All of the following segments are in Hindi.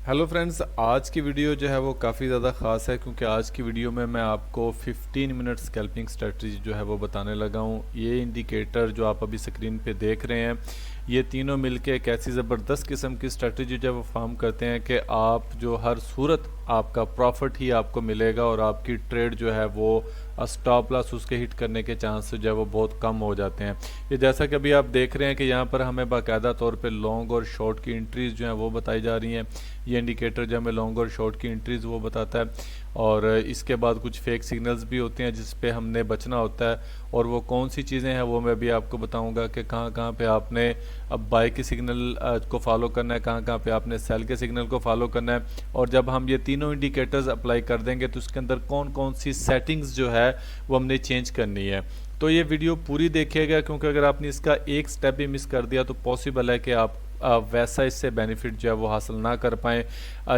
हेलो फ्रेंड्स, आज की वीडियो जो है वो काफ़ी ज़्यादा ख़ास है क्योंकि आज की वीडियो में मैं आपको 15 मिनट स्कैल्पिंग स्ट्रेटजी जो है वो बताने लगा हूँ। ये इंडिकेटर जो आप अभी स्क्रीन पे देख रहे हैं, ये तीनों मिलके एक ऐसी ज़बरदस्त किस्म की स्ट्रेटजी जो है वो फॉर्म करते हैं कि आप जो हर सूरत आपका प्रॉफिट ही आपको मिलेगा और आपकी ट्रेड जो है वो स्टॉप लॉस उसके हिट करने के चांस जो है वो बहुत कम हो जाते हैं। ये जैसा कि अभी आप देख रहे हैं कि यहाँ पर हमें बाकायदा तौर पे लॉन्ग और शॉर्ट की एंट्रीज जो हैं वो बताई जा रही हैं। ये इंडिकेटर जो हमें लॉन्ग और शॉर्ट की एंट्रीज वो बताता है और इसके बाद कुछ फेक सिग्नल्स भी होते हैं जिस पे हमने बचना होता है। और वो कौन सी चीज़ें हैं वो मैं भी आपको बताऊंगा कि कहाँ कहाँ पे आपने अब बाय के सिग्नल को फॉलो करना है, कहाँ कहाँ पे आपने सेल के सिग्नल को फॉलो करना है। और जब हम ये तीनों इंडिकेटर्स अप्लाई कर देंगे तो उसके अंदर कौन कौन सी सेटिंग्स जो है वो हमने चेंज करनी है। तो ये वीडियो पूरी देखिएगा क्योंकि अगर आपने इसका एक स्टेप भी मिस कर दिया तो पॉसिबल है कि आप वैसा इससे बेनिफिट जो है वो हासिल ना कर पाएँ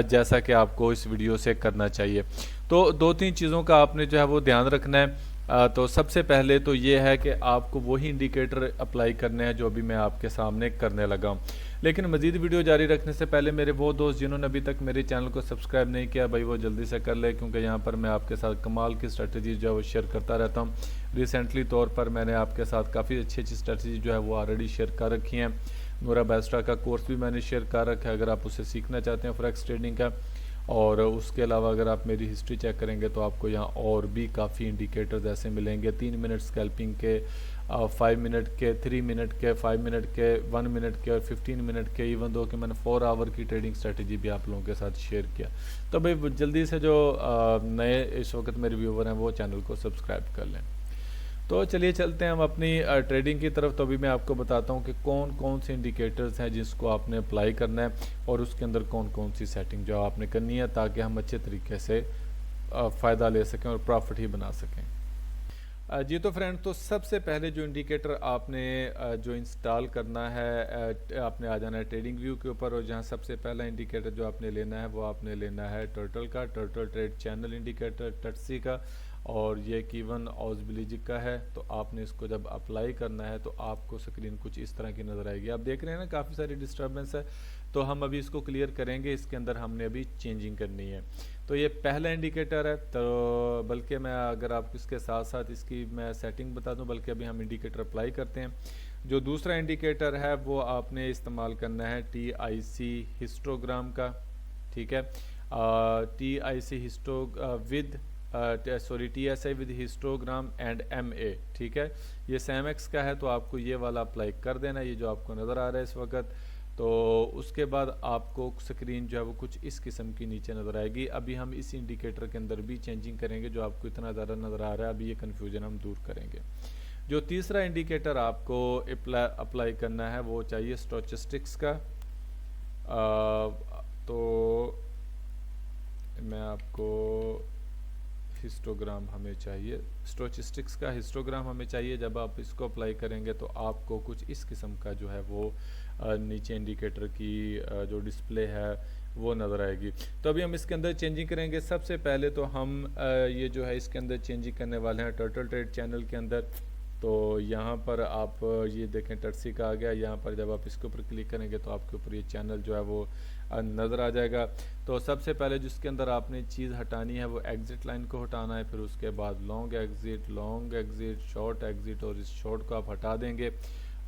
जैसा कि आपको इस वीडियो से करना चाहिए। तो दो तीन चीज़ों का आपने जो है वो ध्यान रखना है। तो सबसे पहले तो ये है कि आपको वही इंडिकेटर अप्लाई करने हैं जो अभी मैं आपके सामने करने लगा हूँ। लेकिन मज़ीद वीडियो जारी रखने से पहले मेरे वो दोस्त जिन्होंने अभी तक मेरे चैनल को सब्सक्राइब नहीं किया भाई वो जल्दी से कर ले, क्योंकि यहाँ पर मैं आपके साथ कमाल की स्ट्रेटजी जो है वो शेयर करता रहता हूँ। रिसेंटली तौर पर मैंने आपके साथ काफ़ी अच्छी अच्छी स्ट्रेटजी जो है वो ऑलरेडी शेयर कर रखी हैं। नूरा बैस्ट्रा का कोर्स भी मैंने शेयर कर रखा है अगर आप उसे सीखना चाहते हैं फॉरेक्स ट्रेडिंग का। और उसके अलावा अगर आप मेरी हिस्ट्री चेक करेंगे तो आपको यहाँ और भी काफ़ी इंडिकेटर्स ऐसे मिलेंगे 3 मिनट स्कैल्पिंग के, 5 मिनट के, 3 मिनट के, 5 मिनट के, 1 मिनट के और 15 मिनट के। इवन दो कि मैंने 4 आवर की ट्रेडिंग स्ट्रेटजी भी आप लोगों के साथ शेयर किया। तो भाई जल्दी से जो नए इस वक्त मेरे व्यूवर हैं वो चैनल को सब्सक्राइब कर लें। तो चलिए चलते हैं हम अपनी ट्रेडिंग की तरफ। तो अभी मैं आपको बताता हूँ कि कौन कौन से इंडिकेटर्स हैं जिसको आपने अप्लाई करना है और उसके अंदर कौन कौन सी सेटिंग जो आपने करनी है ताकि हम अच्छे तरीके से फ़ायदा ले सकें और प्रॉफिट ही बना सकें। जी तो फ्रेंड, तो सबसे पहले जो इंडिकेटर आपने जो इंस्टॉल करना है, आपने आ जाना है ट्रेडिंग व्यू के ऊपर और जहाँ सबसे पहला इंडिकेटर जो आपने लेना है वो आपने लेना है टर्टल का, टर्टल ट्रेड चैनल इंडिकेटर टट्सी का। और ये कीवन ऑज़बिलिजिक का है। तो आपने इसको जब अप्लाई करना है तो आपको स्क्रीन कुछ इस तरह की नज़र आएगी। आप देख रहे हैं ना काफ़ी सारी डिस्टर्बेंस है। तो हम अभी इसको क्लियर करेंगे। इसके अंदर हमने अभी चेंजिंग करनी है। तो ये पहला इंडिकेटर है। तो बल्कि मैं अगर आप इसके साथ साथ इसकी मैं सेटिंग बता दूं, बल्कि अभी हम इंडिकेटर अप्लाई करते हैं। जो दूसरा इंडिकेटर है वो आपने इस्तेमाल करना है TIC हिस्टोग्राम का। ठीक है, TIC histo with TSI with histogram and MA। ठीक है, ये सैमेक्स का है तो आपको ये वाला अप्लाई कर देना, ये जो आपको नज़र आ रहा है इस वक्त। तो उसके बाद आपको स्क्रीन जो है वो कुछ इस किस्म की नीचे नज़र आएगी। अभी हम इस इंडिकेटर के अंदर भी चेंजिंग करेंगे। जो आपको इतना ज़्यादा नज़र आ रहा है अभी ये कन्फ्यूजन हम दूर करेंगे। जो तीसरा इंडिकेटर आपको अप्लाई करना है वो चाहिए स्टोचस्टिक्स का। तो मैं आपको हिस्टोग्राम हमें चाहिए, स्टोचस्टिक्स का हिस्टोग्राम हमें चाहिए। जब आप इसको अप्लाई करेंगे तो आपको कुछ इस किस्म का जो है वो नीचे इंडिकेटर की जो डिस्प्ले है वो नज़र आएगी। तो अभी हम इसके अंदर चेंजिंग करेंगे। सबसे पहले तो हम ये जो है इसके अंदर चेंजिंग करने वाले हैं टर्टल ट्रेड चैनल के अंदर। तो यहाँ पर आप ये देखें टट्सी का आ गया। यहाँ पर जब आप इसके ऊपर क्लिक करेंगे तो आपके ऊपर ये चैनल जो है वो नज़र आ जाएगा। तो सबसे पहले जिसके अंदर आपने चीज़ हटानी है वो एग्ज़िट लाइन को हटाना है। फिर उसके बाद लॉन्ग एग्ज़िट, शॉर्ट एग्ज़िट और इस शॉर्ट को आप हटा देंगे।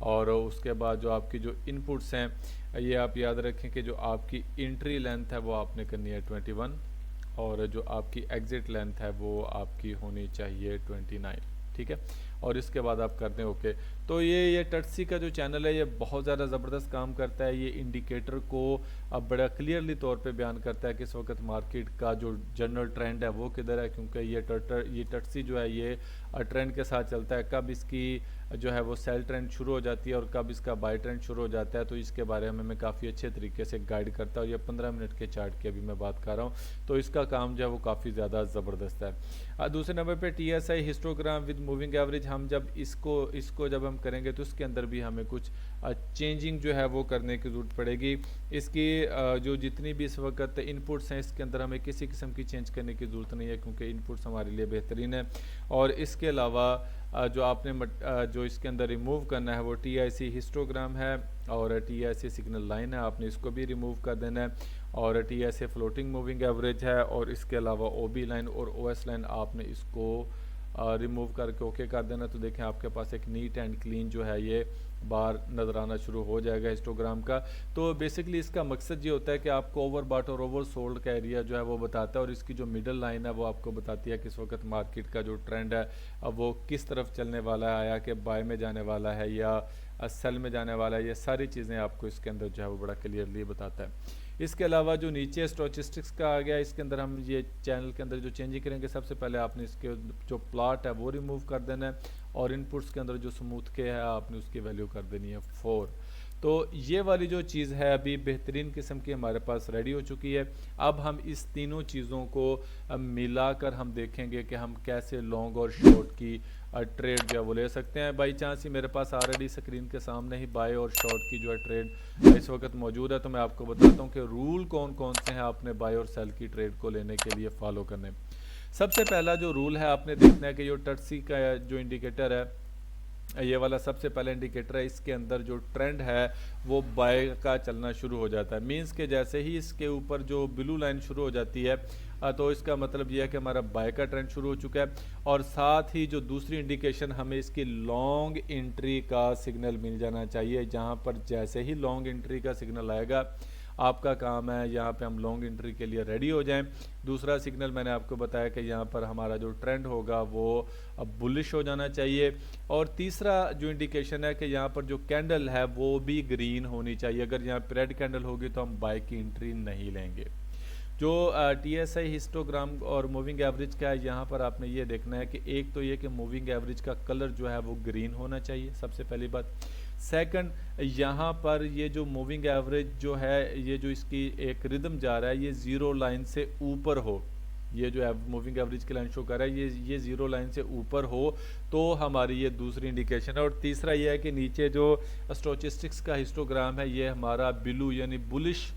और उसके बाद जो आपकी जो इनपुट्स हैं ये आप याद रखें कि जो आपकी एंट्री लेंथ है वो आपने करनी है 21 और जो आपकी एग्ज़िट लेंथ है वो आपकी होनी चाहिए 29। ठीक है, और इसके बाद आप करते हैं ओके। तो ये टट्सी का जो चैनल है ये बहुत ज़्यादा ज़बरदस्त काम करता है। ये इंडिकेटर को अब बड़ा क्लियरली तौर पे बयान करता है कि इस वक्त मार्केट का जो जनरल ट्रेंड है वो किधर है, क्योंकि ये टट्सी जो है ये ट्रेंड के साथ चलता है। कब इसकी जो है वो सेल ट्रेंड शुरू हो जाती है और कब इसका बाय ट्रेंड शुरू हो जाता है, तो इसके बारे में मैं काफ़ी अच्छे तरीके से गाइड करता हूँ। ये 15 मिनट के चार्ट की अभी मैं बात कर रहा हूँ। तो इसका काम जो है वो काफ़ी ज़्यादा ज़बरदस्त है। दूसरे नंबर पे TSI histogram with moving average. हम जब इसको जब हम करेंगे तो उसके अंदर भी हमें कुछ चेंजिंग जो है वो करने की ज़रूरत पड़ेगी। इसकी जो जितनी भी इस वक्त इनपुट्स हैं इसके अंदर हमें किसी किस्म की चेंज करने की ज़रूरत नहीं है क्योंकि इनपुट्स हमारे लिए बेहतरीन है। और इसके अलावा जो आपने जो इसके अंदर रिमूव करना है वो TIC हिस्टोग्राम है और TSA सिग्नल लाइन है, आपने इसको भी रिमूव कर देना है। और TSA फ्लोटिंग मूविंग एवरेज है, और इसके अलावा OB लाइन और OS लाइन आपने इसको रिमूव करके ओके कर देना। तो देखें आपके पास एक नीट एंड क्लीन जो है ये बार नज़र आना शुरू हो जाएगा हिस्टोग्राम का। तो बेसिकली इसका मकसद ये होता है कि आपको ओवरबॉट और ओवर सोल्ड का एरिया जो है वो बताता है, और इसकी जो मिडल लाइन है वो आपको बताती है किस वक्त मार्केट का जो ट्रेंड है अब वो किस तरफ चलने वाला है, या कि बाय में जाने वाला है या सेल में जाने वाला है। ये सारी चीज़ें आपको इसके अंदर जो है वो बड़ा क्लियरली बताता है। इसके अलावा जो नीचे स्टोचस्टिक्स का आ गया, इसके अंदर हम ये चैनल के अंदर जो चेंजिंग करेंगे, सबसे पहले आपने इसके जो प्लॉट है वो रिमूव कर देना है, और इनपुट्स के अंदर जो स्मूथ के है आपने उसकी वैल्यू कर देनी है 4। तो ये वाली जो चीज़ है अभी बेहतरीन किस्म की हमारे पास रेडी हो चुकी है। अब हम इस तीनों चीज़ों को मिलाकर हम देखेंगे कि हम कैसे लॉन्ग और शॉर्ट की ट्रेड जो है वो ले सकते हैं। बाई चांस ही मेरे पास ऑलरेडी स्क्रीन के सामने ही बाय और शॉर्ट की जो है ट्रेड इस वक्त मौजूद है, तो मैं आपको बताता हूँ कि रूल कौन कौन से हैं आपने बाय और सेल की ट्रेड को लेने के लिए फॉलो करने। सबसे पहला जो रूल है आपने देखना है कि जो टर्सी का जो इंडिकेटर है, ये वाला सबसे पहला इंडिकेटर है, इसके अंदर जो ट्रेंड है वो बाय का चलना शुरू हो जाता है। मींस के जैसे ही इसके ऊपर जो ब्लू लाइन शुरू हो जाती है तो इसका मतलब यह है कि हमारा बाय का ट्रेंड शुरू हो चुका है। और साथ ही जो दूसरी इंडिकेशन हमें इसकी लॉन्ग एंट्री का सिग्नल मिल जाना चाहिए, जहां पर जैसे ही लॉन्ग एंट्री का सिग्नल आएगा आपका काम है यहाँ पे हम लॉन्ग एंट्री के लिए रेडी हो जाएं। दूसरा सिग्नल मैंने आपको बताया कि यहाँ पर हमारा जो ट्रेंड होगा वो अब बुलिश हो जाना चाहिए। और तीसरा जो इंडिकेशन है कि यहाँ पर जो कैंडल है वो भी ग्रीन होनी चाहिए। अगर यहाँ पर रेड कैंडल होगी तो हम बाय की एंट्री नहीं लेंगे। जो TSI हिस्टोग्राम और मूविंग एवरेज का है, यहाँ पर आपने ये देखना है कि एक तो ये कि मूविंग एवरेज का कलर जो है वो ग्रीन होना चाहिए, सबसे पहली बात। सेकंड, यहाँ पर ये जो मूविंग एवरेज जो है, ये जो इसकी एक रिदम जा रहा है, ये ज़ीरो लाइन से ऊपर हो। ये जो मूविंग एवरेज की लाइन शो कर रहा है ये ज़ीरो लाइन से ऊपर हो तो हमारी ये दूसरी इंडिकेशन है। और तीसरा ये है कि नीचे जो स्टोचस्टिक्स का हिस्टोग्राम है ये हमारा ब्लू यानी बुलिश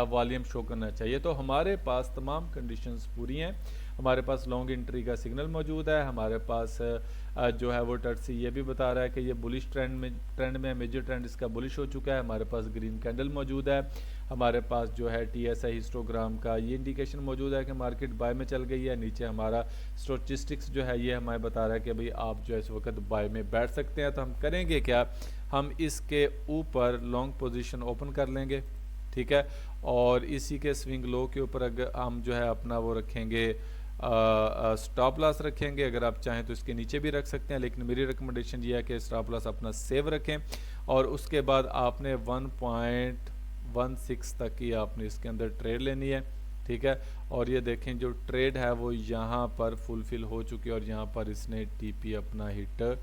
वॉल्यूम शो करना चाहिए। तो हमारे पास तमाम कंडीशंस पूरी हैं। हमारे पास लॉन्ग एंट्री का सिग्नल मौजूद है, हमारे पास जो है वो टर्सी ये भी बता रहा है कि ये बुलिश ट्रेंड में मेजर ट्रेंड इसका बुलिश हो चुका है, हमारे पास ग्रीन कैंडल मौजूद है, हमारे पास जो है TSI हिस्टोग्राम का ये इंडिकेशन मौजूद है कि मार्केट बाय में चल गई है। नीचे हमारा स्टोचस्टिक्स जो है ये हमें बता रहा है कि भाई आप जो है इस वक्त बाय में बैठ सकते हैं। तो हम करेंगे क्या, हम इसके ऊपर लॉन्ग पोजीशन ओपन कर लेंगे, ठीक है। और इसी के स्विंग लो के ऊपर अगर हम जो है अपना वो रखेंगे स्टॉप लॉस रखेंगे। अगर आप चाहें तो इसके नीचे भी रख सकते हैं, लेकिन मेरी रिकमेंडेशन ये है कि स्टॉप लॉस अपना सेव रखें। और उसके बाद आपने 1.16 तक की आपने इसके अंदर ट्रेड लेनी है, ठीक है। और ये देखें जो ट्रेड है वो यहाँ पर फुलफिल हो चुकी है और यहाँ पर इसने TP अपना हिट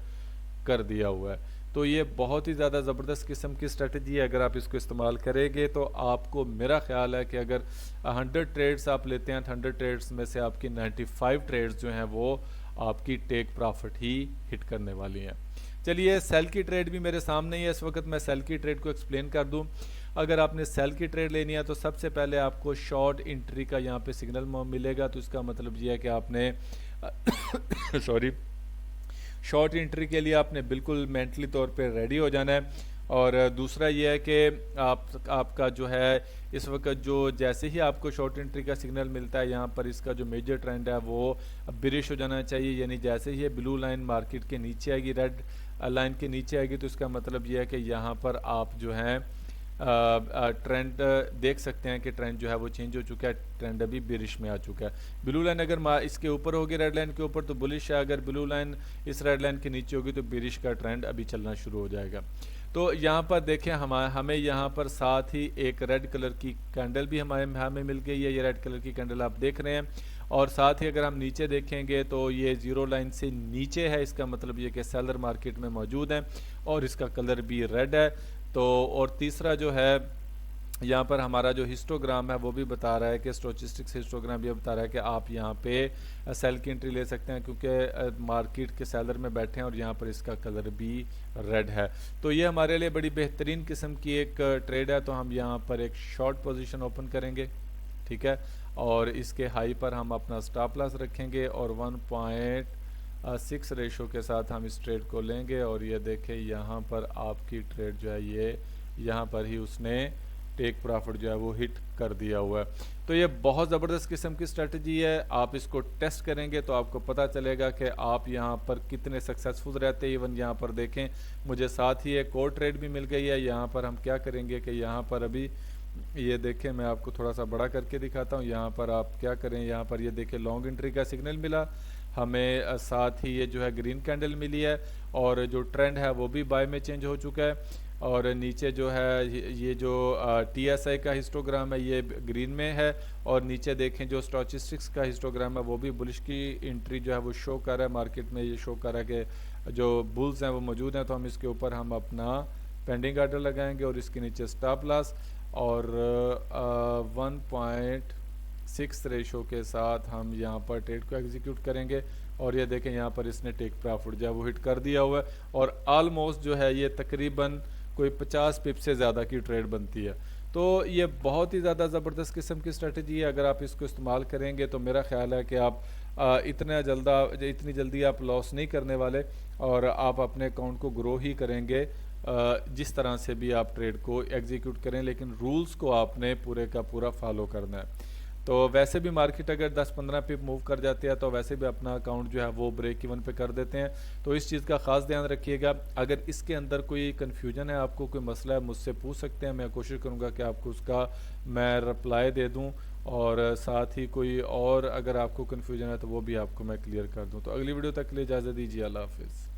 कर दिया हुआ है। तो ये बहुत ही ज़्यादा ज़बरदस्त किस्म की स्ट्रेटजी है। अगर आप इसको इस्तेमाल करेंगे तो आपको, मेरा ख्याल है कि अगर 100 ट्रेड्स आप लेते हैं तो 100 ट्रेड्स में से आपकी 95 ट्रेड्स जो हैं वो आपकी टेक प्रॉफिट ही हिट करने वाली हैं। चलिए, सेल की ट्रेड भी मेरे सामने ही है इस वक्त, मैं सेल की ट्रेड को एक्सप्लेन कर दूं। अगर आपने सेल की ट्रेड लेनी है तो सबसे पहले आपको शॉर्ट एंट्री का यहाँ पे सिग्नल मिलेगा। तो इसका मतलब ये है कि आपने सॉरी शॉर्ट एंट्री के लिए आपने बिल्कुल मेंटली तौर पे रेडी हो जाना है। और दूसरा ये है कि आपका जो है इस वक्त जो जैसे ही आपको शॉर्ट एंट्री का सिग्नल मिलता है यहाँ पर इसका जो मेजर ट्रेंड है वो बिरिश हो जाना चाहिए। यानी जैसे ही ब्लू लाइन मार्केट के नीचे आएगी, रेड लाइन के नीचे आएगी, तो इसका मतलब ये है कि यहाँ पर आप जो है ट्रेंड देख सकते हैं कि ट्रेंड जो है वो चेंज हो चुका है, ट्रेंड अभी बिरिश में आ चुका है। ब्लू लाइन अगर इसके ऊपर होगी रेड लाइन के ऊपर तो बुलिश है, अगर ब्लू लाइन इस रेड लाइन के नीचे होगी तो बिरिश का ट्रेंड अभी चलना शुरू हो जाएगा। तो यहाँ पर देखें हमें यहाँ पर साथ ही एक रेड कलर की कैंडल भी हमें मिल गई है। ये रेड कलर की कैंडल आप देख रहे हैं। और साथ ही अगर हम नीचे देखेंगे तो ये ज़ीरो लाइन से नीचे है, इसका मतलब ये कि सेलर मार्केट में मौजूद है और इसका कलर भी रेड है। तो और तीसरा जो है यहाँ पर हमारा जो हिस्टोग्राम है वो भी बता रहा है कि स्टोचस्टिक्स हिस्टोग्राम ये बता रहा है कि आप यहाँ पे सेल की एंट्री ले सकते हैं क्योंकि मार्केट के सेलर में बैठे हैं और यहाँ पर इसका कलर भी रेड है। तो ये हमारे लिए बड़ी बेहतरीन किस्म की एक ट्रेड है। तो हम यहाँ पर एक शॉर्ट पोजीशन ओपन करेंगे, ठीक है। और इसके हाई पर हम अपना स्टॉप लॉस रखेंगे और 1.6 रेशो के साथ हम इस ट्रेड को लेंगे। और ये देखें यहाँ पर आपकी ट्रेड जो है यहाँ पर ही उसने टेक प्रॉफिट जो है वो हिट कर दिया हुआ है। तो ये बहुत ज़बरदस्त किस्म की स्ट्रेटजी है। आप इसको टेस्ट करेंगे तो आपको पता चलेगा कि आप यहाँ पर कितने सक्सेसफुल रहते हैं। इवन यहाँ पर देखें, मुझे साथ ही एक और ट्रेड भी मिल गई है। यहाँ पर हम क्या करेंगे कि यहाँ पर अभी ये देखें, मैं आपको थोड़ा सा बड़ा करके दिखाता हूँ। यहाँ पर आप क्या करें, यहाँ पर ये देखें लॉन्ग एंट्री का सिग्नल मिला हमें, साथ ही ये जो है ग्रीन कैंडल मिली है और जो ट्रेंड है वो भी बाय में चेंज हो चुका है। और नीचे जो है ये जो TSI का हिस्टोग्राम है ये ग्रीन में है, और नीचे देखें जो स्टॉचिस्टिक्स का हिस्टोग्राम है वो भी बुलिश की एंट्री जो है वो शो कर रहा है मार्केट में। ये शो कर रहा है कि जो बुल्स हैं वो मौजूद हैं। तो हम इसके ऊपर हम अपना पेंडिंग आर्डर लगाएंगे और इसके नीचे स्टॉप लॉस और 1.6 रेशो के साथ हम यहाँ पर ट्रेड को एग्जीक्यूट करेंगे। और ये देखें यहाँ पर इसने टेक प्रॉफिट जो है वो हिट कर दिया हुआ है और ऑलमोस्ट जो है ये तकरीबन कोई 50 पिप से ज़्यादा की ट्रेड बनती है। तो ये बहुत ही ज़्यादा ज़बरदस्त किस्म की स्ट्रेटजी है। अगर आप इसको इस्तेमाल करेंगे तो मेरा ख्याल है कि आप इतनी जल्दी आप लॉस नहीं करने वाले और आप अपने अकाउंट को ग्रो ही करेंगे। जिस तरह से भी आप ट्रेड को एग्जीक्यूट करें, लेकिन रूल्स को आपने पूरे का पूरा फॉलो करना है। तो वैसे भी मार्केट अगर 10-15 पिप मूव कर जाती है तो वैसे भी अपना अकाउंट जो है वो ब्रेक इवन पे कर देते हैं। तो इस चीज़ का ख़ास ध्यान रखिएगा। अगर इसके अंदर कोई कन्फ्यूजन है, आपको कोई मसला है, मुझसे पूछ सकते हैं। मैं कोशिश करूँगा कि आपको उसका मैं रिप्लाई दे दूँ और साथ ही कोई और अगर आपको कन्फ्यूजन है तो वो भी आपको मैं क्लियर कर दूँ। तो अगली वीडियो तक के लिए इजाज़त दीजिए। अल्लाह हाफिज़।